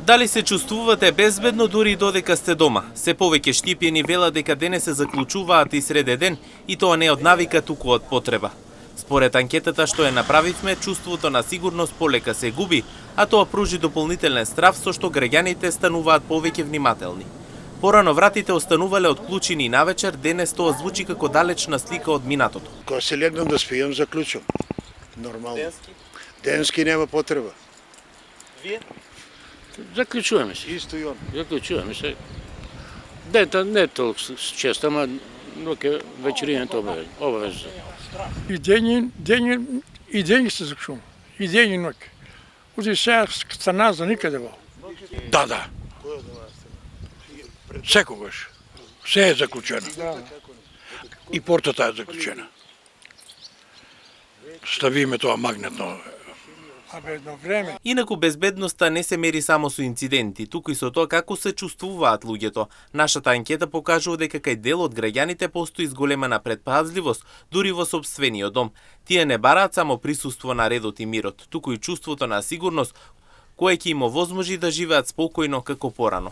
Дали се чувствувате безбедно дури додека сте дома? Се повеќе Штипјани велат дека денес се заклучуваат и среде ден и тоа не од навика, туку од потреба. Според анкетата што ја направивме, чувството на сигурност полека се губи, а тоа пружи дополнителен страв со што граѓаните стануваат повеќе внимателни. Порано вратите останувале отклучени навечер, денес тоа звучи како далечна слика од минатото. Кога се легнам да спијам, заклучувам. Нормално. Денски нема потреба. Вие? Заклучуваме се. Исто и он. Заклучуваме се. Дета не толкова често, ама вечеринето обавезно. И ден се заклучувам. И ден и ноќ. Узи сега страна за никаде во. Да. Секогаш. Се е заклучено. И портата е заклучена. Ставиме тоа магнетно. Едно време. Инаку безбедноста не се мери само со инциденти, туку и со тоа како се чувствуваат луѓето. Нашата анкета покажува дека кај дел од граѓаните постои зголемена предпазливост, дури во сопствениот дом. Тие не бараат само присуство на редот и мирот, туку и чувството на сигурност, кое ќе им овозможи да живеат спокојно како порано.